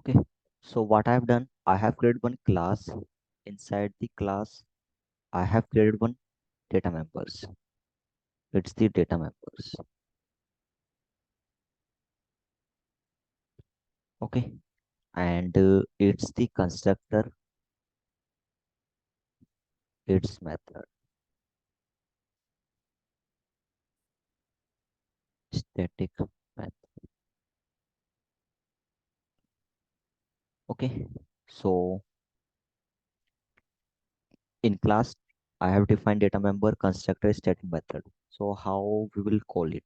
Okay, so what I have done, I have created one class. Inside the class, I have created one data members. It's the data members. Okay, and it's the constructor, its method, static method. Okay, so in class, I have defined data member, constructor, static method. So how we will call it?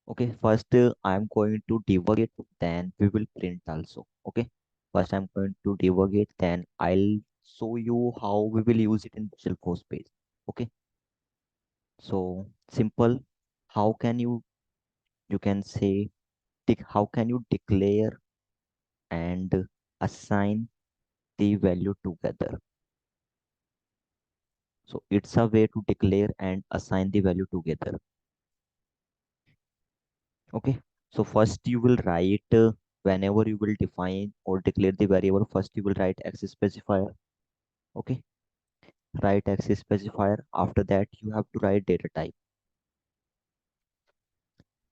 Okay, first I am going to debug it, then we will print also. Okay, first I'm going to debug it, then I'll show you how we will use it in salesforce page. Okay, so simple. How can you can say how can you declare and assign the value together? So it's a way to declare and assign the value together. Okay, so first you will write whenever you will define or declare the variable, first you will write access specifier. Okay, write access specifier. After that you have to write data type,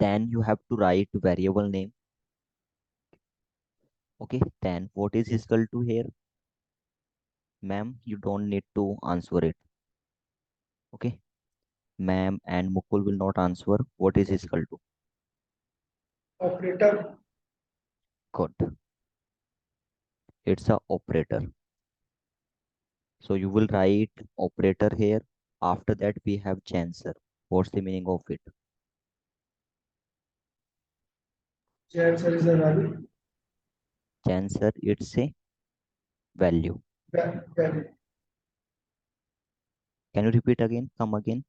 then you have to write variable name. Okay, then what is equal to here? Ma'am, you don't need to answer it. Okay, ma'am and Mukul will not answer. What is equal to? Operator. Good, it's a operator. So you will write operator here. After that we have chancer. What's the meaning of it? Answer is a value. Chancer, it's a value. Value. Can you repeat again? Come again.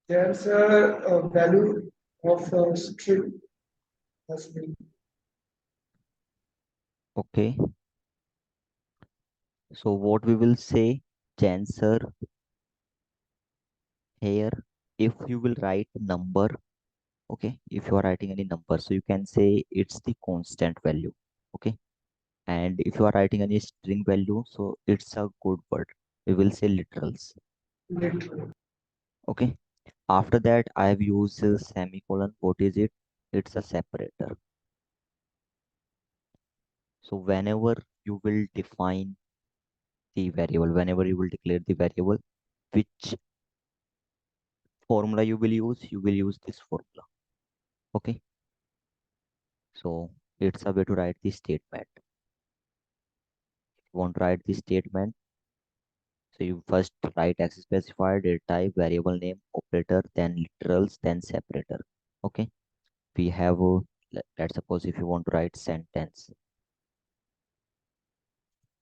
Answer value of string has been Okay. So what we will say, chancer here, if you will write number, okay, if you are writing any number, so you can say it's the constant value. Okay. And if you are writing any string value, so it's a good word. We will say literals. literal. Okay. After that, I have used semicolon. What is it? It's a separator. So whenever you will define the variable, whenever you will declare the variable, which formula you will use this formula. Okay, so it's a way to write the statement. You want to write the statement, so you first write access specifier, data type, variable name, operator, then literals, then separator. Okay, we have let's suppose if you want to write sentence,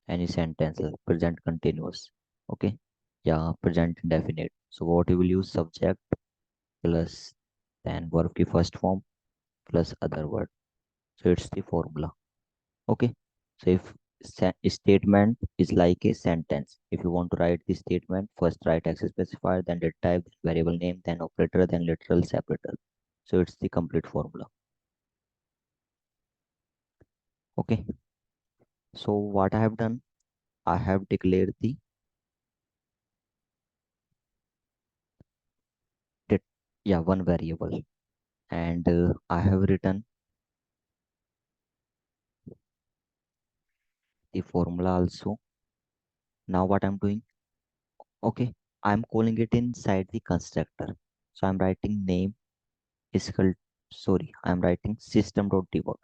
any sentence like present continuous. Okay, yeah, present indefinite. So what you will use, subject plus then verb की first form plus other word. So it's the formula. Okay, so if statement is like a sentence, if you want to write the statement, first write access specifier, then data type, variable name, then operator, then literal separator. So it's the complete formula. Okay, so what I have done, I have declared the det- yeah, one variable, and I have written the formula also. Now what I'm doing, okay, I'm calling it inside the constructor. So I'm writing name is equal, sorry, I'm writing system.debug.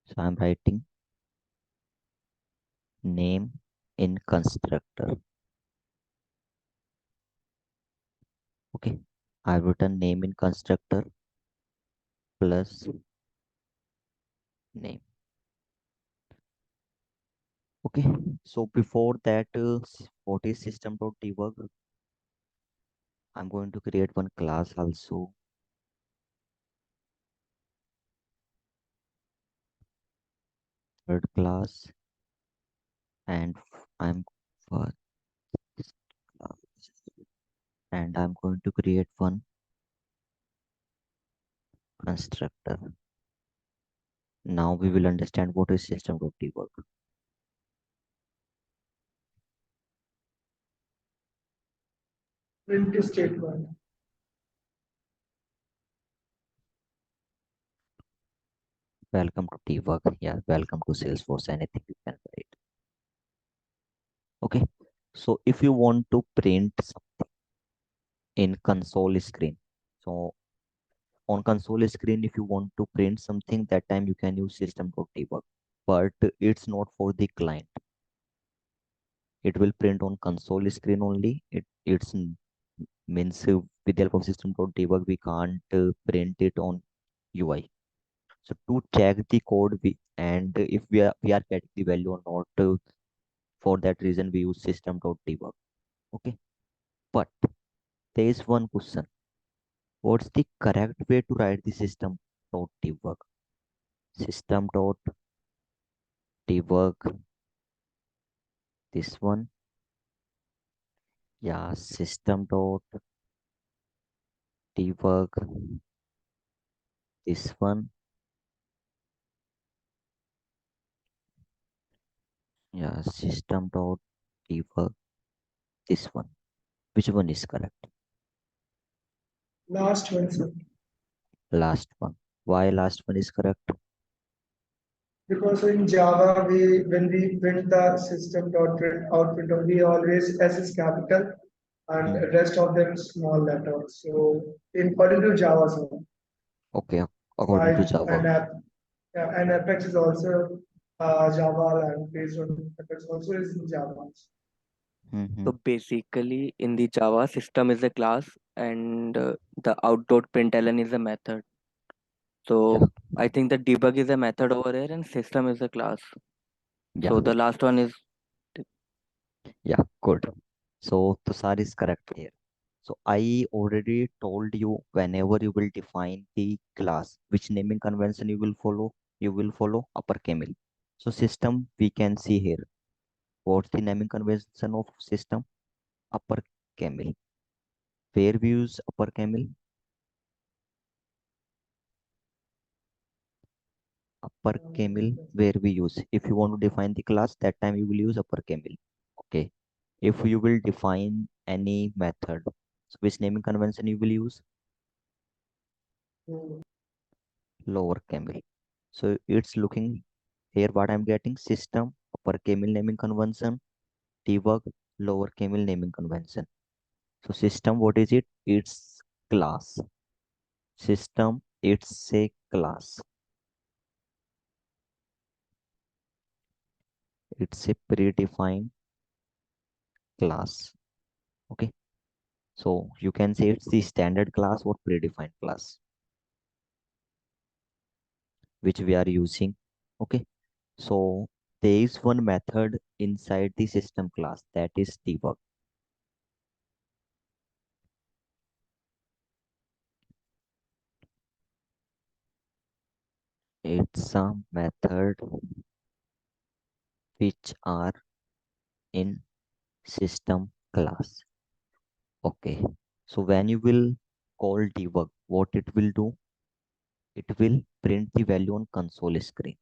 So I'm writing name in constructor. Okay, I've written name in constructor plus name. Okay, so before that, what is system.debug? I'm going to create one class also. Third class, and I'm first class. and I'm going to create one constructor. Now we will understand what is system.debug. Print statement. Welcome to debug. Yeah, welcome to Salesforce. Anything you can write. Okay. So if you want to print in console screen, so on console screen, if you want to print something, that time you can use system.debug. But it's not for the client. It will print on console screen only. It's means with the help of system.debug we can't print it on UI. So to check the code and if we are getting the value or not, for that reason we use system.debug. Okay, but there is one question: what's the correct way to write the system.debug? System.debug, this one. Yeah, system.debug, this one. Yeah, system.debug, this one. Which one is correct? Last one, sir. Last one. Why last one is correct? Because in Java, we when we print the system dot print output, we always S is capital and Hmm. rest of them small letters. So in according to Java, sir. Okay, So I according to Java. and app yeah, and Apex is also Java and based on Apex also is in Java. Hmm. So basically, in the Java, system is a class and the out.println is a method. Yeah, So I think the debug is a method over here and system is a class. yeah, So the last one is yeah, good. So Tushar is correct here. So I already told you whenever you will define the class, which naming convention you will follow upper camel. So system we can see here. What's the naming convention of system? Upper camel. Where we use upper camel? Upper camel where we use. If you want to define the class, that time you will use upper camel. Okay. If you will define any method, so which naming convention you will use? So, Lower camel. So it's looking here what I'm getting: system, upper camel naming convention, debug, lower camel naming convention. So system, what is it? It's class. System, it's a class. It's a predefined class. Okay. So you can say it's the standard class or predefined class which we are using. Okay. So there is one method inside the system class, that is debug. It's a method which are in system class. Okay. So when you will call debug, what it will do? It will print the value on console screen.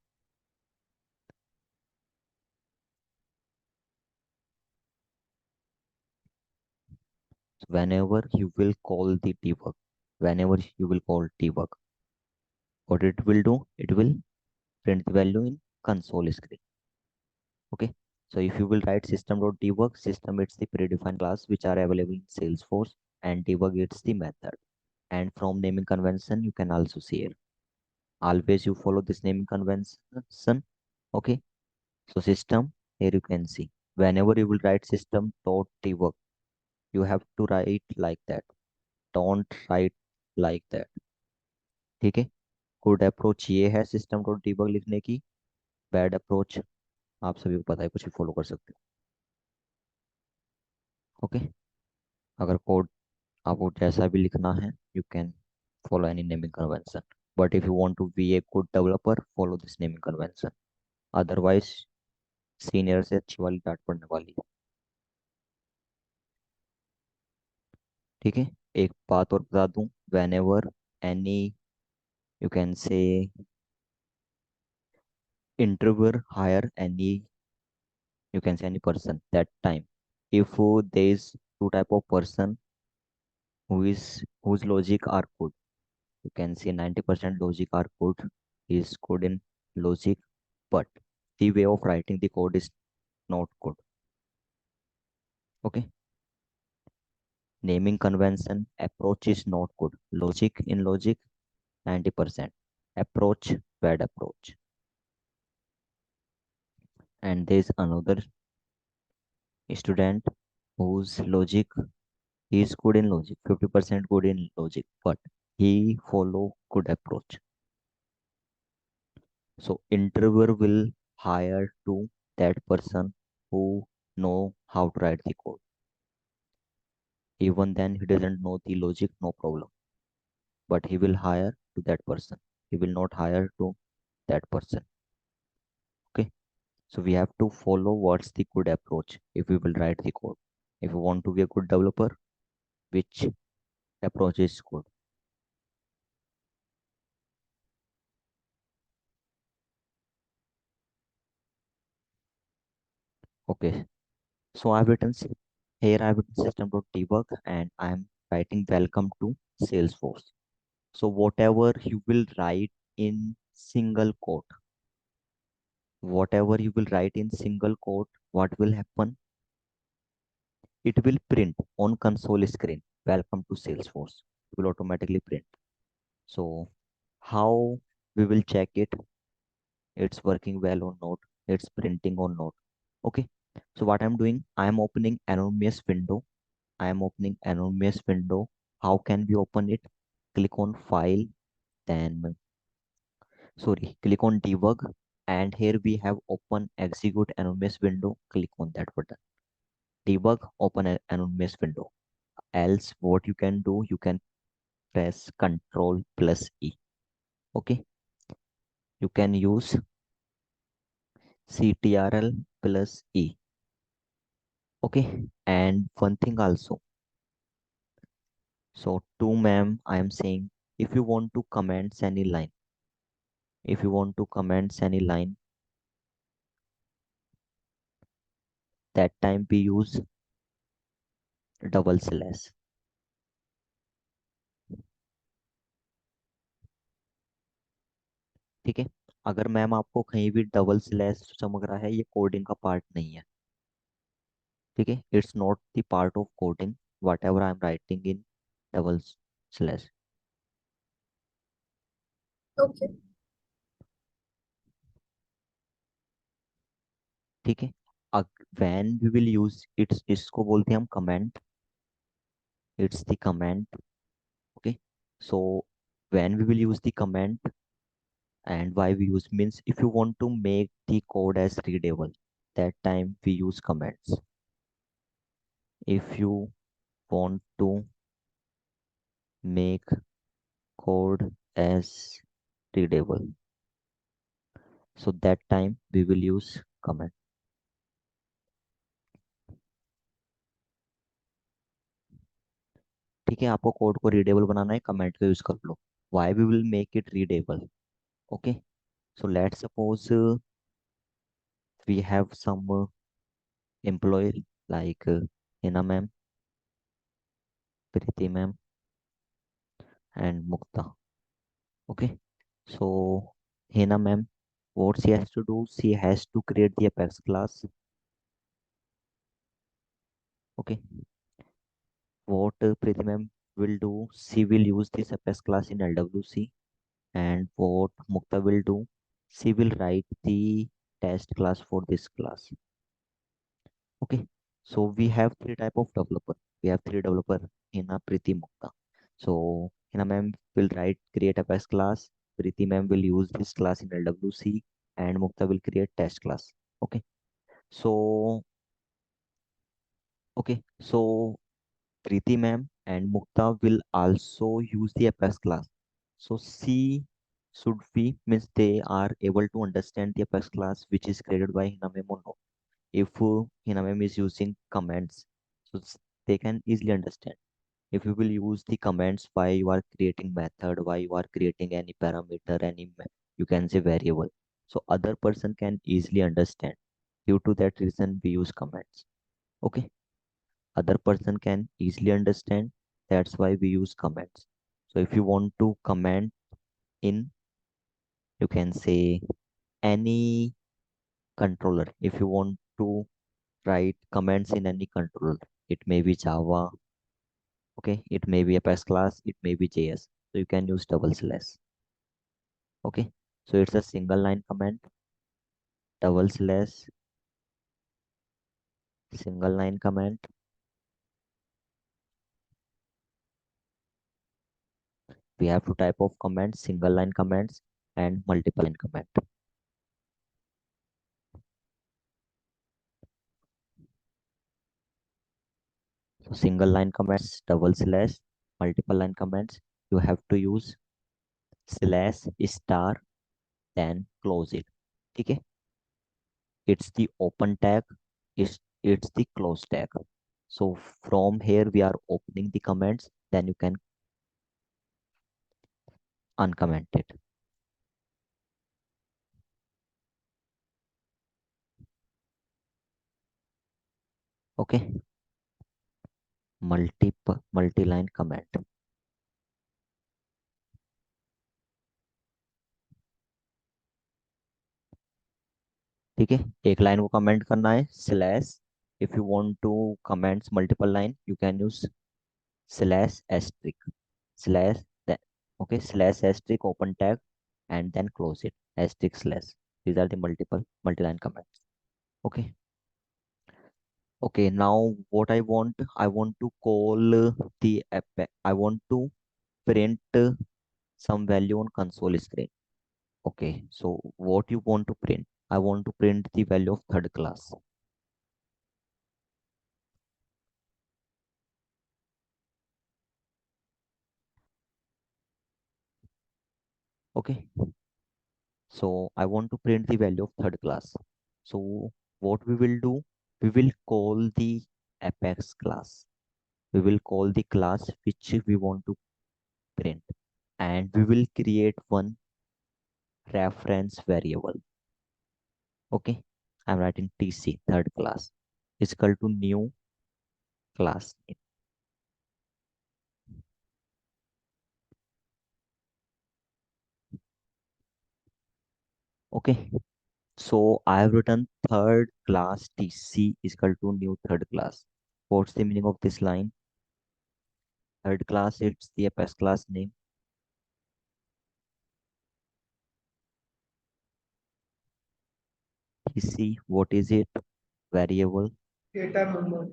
So whenever you will call debug, what it will do? It will print the value in console screen. Okay. So if you will write system.debug, system it's the predefined class which are available in Salesforce, and debug it's the method. And from naming convention, you can also see it. Always you follow this naming convention. Okay. So system, here you can see. Whenever you will write system.debug, you have to write like that. Don't write like that. ठीक है? Good approach ये है system dot debug लिखने की. Bad approach आप सभी को पता है, कुछ भी फॉलो कर सकते हो. ओके. अगर कोड आपको जैसा भी लिखना है, you can follow any naming convention. But if you want to be a good developer, follow this naming convention. Otherwise, senior से अच्छी वाली डांट पड़ने वाली है. ठीक है। एक बात और बता दूं, when ever any, you can say, interviewer hire any, you can say any person that time, if there is two type of person who is whose logic are good, you can say 90% logic are good, he is good in logic, but the way of writing the code is not good. Okay, naming convention approach is not good, logic in logic 90%, approach bad approach. And there is another student whose logic, he is good in logic, 50% good in logic, but he follow good approach. So interviewer will hire to that person who know how to write the code. Even then he doesn't know the logic, no problem. But he will hire to that person. He will not hire to that person. Okay. So we have to follow what's the good approach if we will write the code. If you want to be a good developer, which approach is good? Okay. So I've written here I've written system.debug and I'm writing welcome to Salesforce. So whatever you will write in single quote, whatever you will write in single quote, what will happen? It will print on console screen. Welcome to Salesforce. It will automatically print. So how we will check it? It's working well or not? It's printing or not? Okay. So what I'm doing, I'm opening anonymous window. I am opening anonymous window. How can we open it? Click on file, then click on debug, and here we have open execute anonymous window. Click on that button. Debug, open anonymous window. Else what you can do, you can press Control plus E. Okay, you can use CTRL plus E. Okay, and one thing also. So to ma'am, I am saying if you want to comment any line, if you want to comment any line, that time we use double slash. ठीक है, अगर ma'am आपको कहीं भी double slash चमक रहा है, ये कोडिंग का पार्ट नहीं है। ठीक है, it's not the part of coding, whatever I am writing in double slash. Okay. ठीक है, when we will use it's, इसको बोलते हैं हम comment, it's the comment. Okay, so when we will use the comment and why we use means if you want to make the code as readable, that time we use comments. If you want to make code as readable, so that time we will use comment. ठीक है, आपको code को readable बनाना है, comment का use कर लो। why we will make it readable? Okay, so let's suppose we have some employee like Hina ma'am, Priti ma'am, and Mukta. Okay, so Hina ma'am, what she has to do, she has to create the Apex class. Okay, what Priti ma'am will do, she will use this Apex class in LWC, and what Mukta will do, she will write the test class for this class. Okay, so we have three type of developer. We have three developer, Hina, Priti, Mukta. So Hina ma'am will write create Apex class. Priti ma'am will use this class in LWC, and Mukta will create test class. Okay, so so Preeti ma'am and Mukta will also use the Apex class. So C should be means they are able to understand the Apex class which is created by Hina ma'am or not. If Hina ma'am is using commands, so they can easily understand. If you will use the comments why you are creating method, why you are creating any parameter, you can say variable, so other person can easily understand. Due to that reason we use comments. Okay, other person can easily understand, that's why we use comments. So if you want to comment in, you can say, any controller. If you want to write comments in any controller, it may be Java, okay, it may be Apex class, it may be JS, so you can use double slash. Okay, so it's a single line comment, double slash, single line comment. We have two type of comments, single line comments and multiple line comment. So single line comments, double slash, multiple line comments, you have to use slash star, then close it. Okay, it's the open tag, it's the close tag. So from here we are opening the comments, then you can uncomment it. Okay, multi-line comment. ठीक है, एक line को comment करना है slash. If you want to comments multiple line, you can use slash asterisk, slash, okay, slash asterisk open tag and then close it, asterisk slash. These are the multi-line comments. Okay, okay, now what I want to call the app. I want to print some value on console screen. Okay, so what you want to print? I want to print the value of third class. Okay, so I want to print the value of third class. So what we will do, we will call the apex class. We will call the class which we want to print, and we will create one reference variable. Okay, I'm writing tc third class is equal to new class name. Okay, so I have written third class tc is equal to new third class. What's the meaning of this line? Third class, it's the apex class name. tc, what is it? Variable. data member.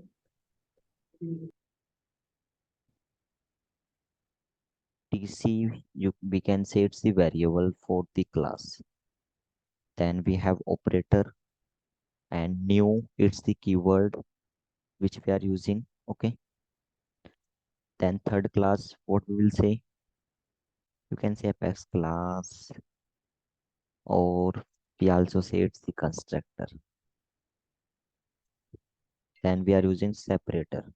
tc, we can say it's the variable for the class. Then we have operator, and new, it's the keyword which we are using. Okay, then third class, what we will say, you can say apex class, or we also say it's the constructor. Then we are using separator.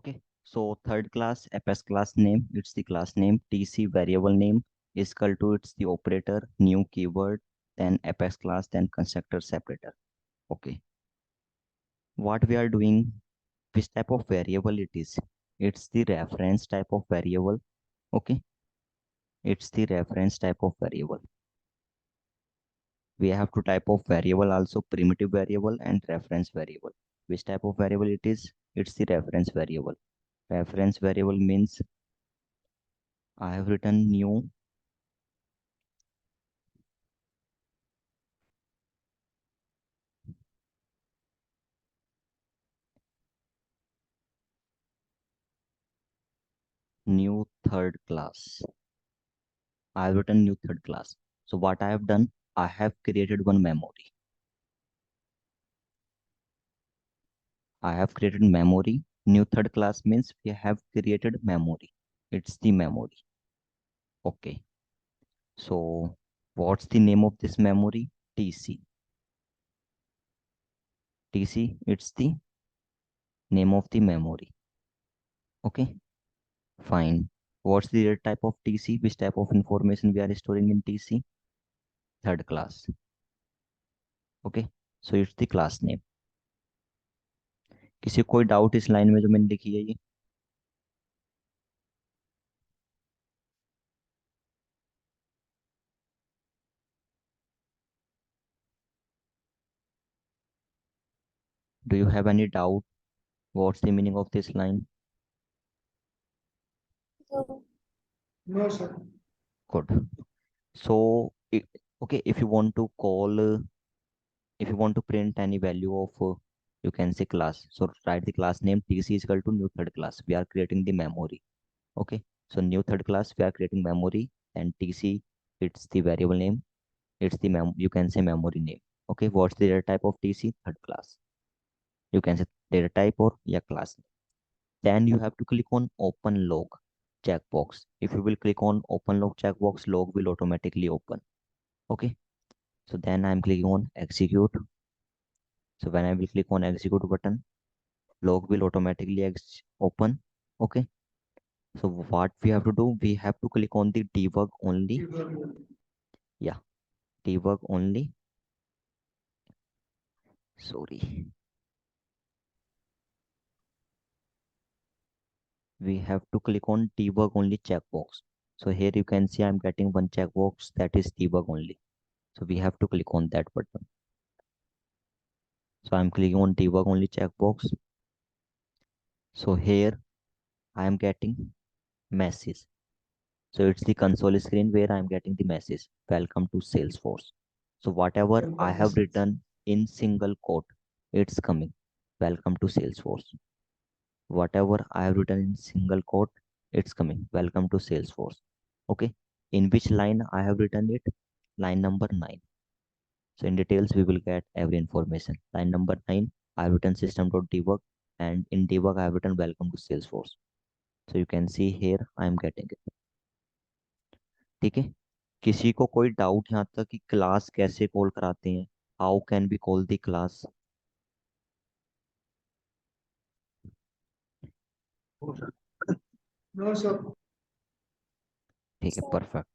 Okay, so third class fs class name, it's the class name. Tc variable name is equal to, it's the operator, new keyword, then fs class, then constructor separator. Okay, what we are doing, which type of variable it is, it's the reference type of variable. Okay, it's the reference type of variable. We have two type of variable also, primitive variable and reference variable. Which type of variable it is, it's the reference variable. Reference variable means I have written new third class. I have written new third class. So what I have done, I have created one memory. I have created memory. New third class means we have created memory. It's the memory. Okay. So what's the name of this memory? TC. TC, it's the name of the memory. Okay. Fine. What's the type of TC? Which type of information we are storing in TC? Third class. Okay. So it's the class name. किसी को कोई doubt इस line में जो मैंने लिखी है ये? Do you have any doubt? What's the meaning of this line? No, sir. Good. So, okay, if you want to call, if you want to print any value of, you can say class. So write the class name TC is equal to new third class. We are creating the memory. Okay. So new third class, we are creating memory, and TC, it's the variable name. It's the you can say memory name. Okay. What's the data type of TC? Third class. You can say data type or yeah class. Then you have to click on open log checkbox. If you will click on open log checkbox, log will automatically open. Okay. So then I'm clicking on execute. So when I will click on execute button, log will automatically open. Okay. So what we have to do, we have to click on the debug only. Yeah, debug only. Sorry. We have to click on debug only checkbox. So here you can see I'm getting one checkbox, that is debug only. So we have to click on that button. So I'm clicking on debug only checkbox. So here I am getting message. So it's the console screen where I'm getting the message. Welcome to Salesforce. So whatever I have written in single quote, it's coming. Welcome to Salesforce. Whatever I have written in single quote, it's coming. Welcome to Salesforce. Okay. In which line I have written it? Line number 9. So in details, we will get every information. Line number 9, I have written system.debug, and in debug, I have written welcome to Salesforce. So you can see here, I am getting it. ठीक है, किसी को कोई doubt यहाँ तक कि class कैसे call कराते हैं? How can be call the class? No, sir. ठीक है, perfect,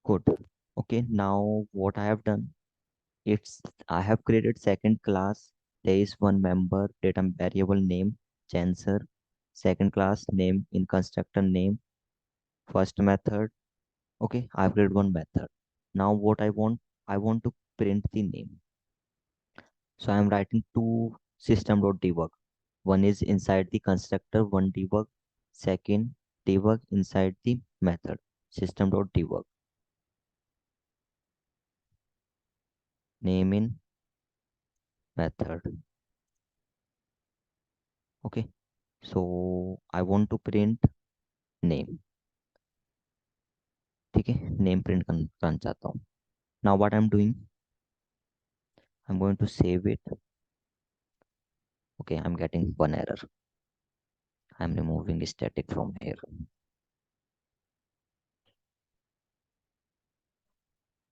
good. Okay, now what I have done, it's I have created second class. There is one member data variable name changer, second class name in constructor name, first method. Okay, I've created one method. Now what I want to print the name. So I'm writing two system.debug. One is inside the constructor, one debug. Second, debug inside the method, system.debug. Name in method. Okay. So I want to print name. ठीक है, name print करना चाहता हूँ. Now what I'm doing, I'm going to save it. Okay, I'm getting one error. I'm removing static from here.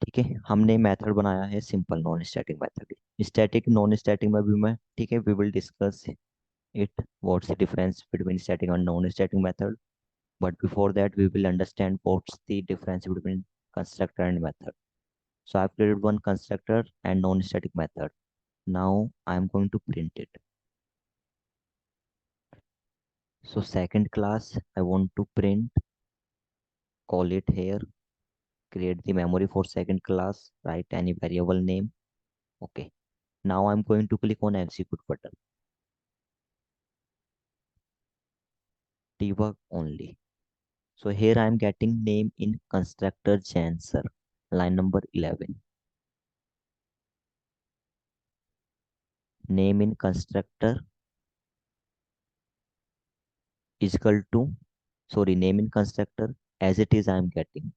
ठीक ठीक है, हमने method बनाया है simple non static method. Static non static में भी मैं, ठीक है, we will discuss it, what's the difference between static and non static method, but before that we will understand what's the difference between constructor and method. So I've created one constructor and non-static method. Now I'm going to print it. So second class I want to print, call it here, create the memory for second class, write any variable name. Okay, now I'm going to click on execute button, debug only. So here I'm getting name in constructor Janser, line number 11. Name in constructor is equal to, sorry, name in constructor as it is I am getting,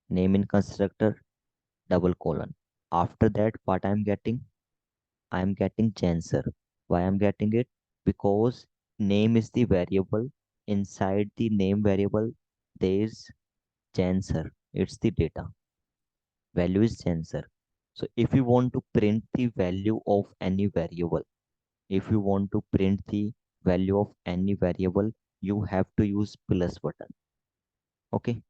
name in constructor double colon. After that what I am getting, I am getting Janser. Why I am getting it? Because name is the variable. Inside the name variable there is Janser. It's the data. Value is Janser. So if you want to print the value of any variable, if you want to print the value of any variable, you have to use plus button. Okay,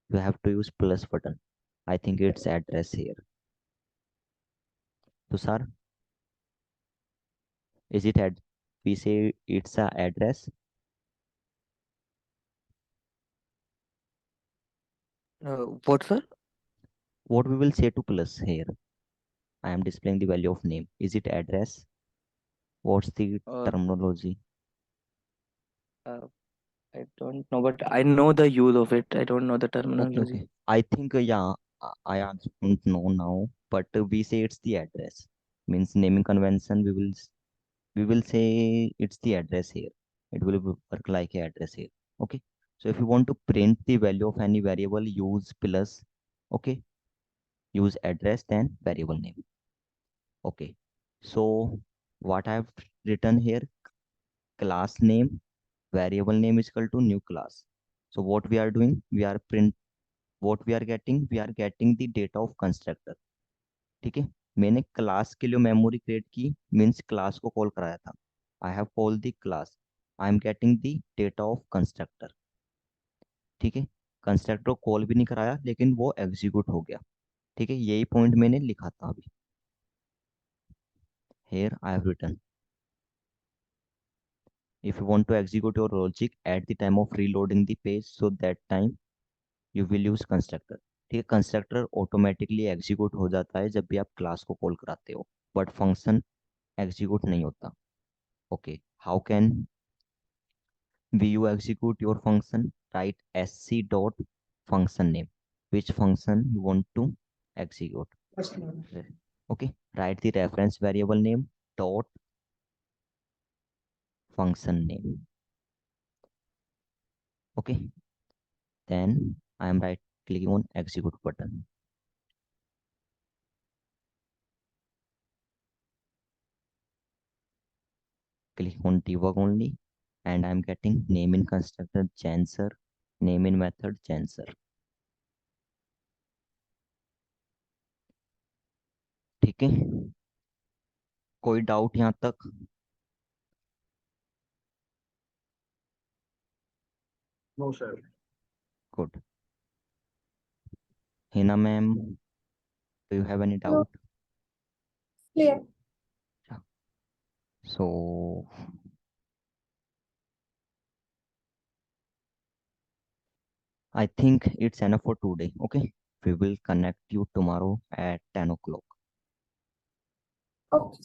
you have to use plus button. I think it's address here. Tushar, is it ad? We say it's a address. What, sir? What we will say to plus here? I am displaying the value of name. Is it address? What's the Uh, terminology? uh, I don't know, but I know the use of it. I don't know the Okay, terminology. okay. I think yeah, I also don't know now, but we say it's the address. Means naming convention. We will say it's the address here. It will work like a address here. Okay. So if you want to print the value of any variable, use plus. Okay. Use address then variable name. Okay. So what I've written here, class name, variable name is equal to new class. So what we are doing, what we are getting the data of constructor. ठीक है, मैंने class के लिए memory create की, means class को call कराया था। I have call the class, I am getting the data of constructor. ठीक है, कंस्ट्रक्टर को कॉल भी नहीं कराया लेकिन वो एग्जीक्यूट हो गया। ठीक है, यही पॉइंट मैंने लिखा था अभी। Here I have written, if you want to execute your logic at the time of reloading the page, so that time you will use constructor। ठीक है, कंस्ट्रक्टर ऑटोमेटिकली एग्जीक्यूट हो जाता है जब भी आप क्लास को कॉल कराते हो, बट फंक्शन एग्जीक्यूट नहीं होता। Okay, how can you execute your function? Write sc dot function name, which function you want to execute. First one. Okay, write the reference variable name dot function name. Okay, then I am right clicking on execute button, click on debug only, and I am getting name in constructor Janser, name in method Janser। ठीक है, कोई doubt यहाँ तक? No, sir. Good. Hina ma'am, do you have any No, doubt? clear. So I think it's enough for today. Okay. We will connect you tomorrow at 10 o'clock. Okay.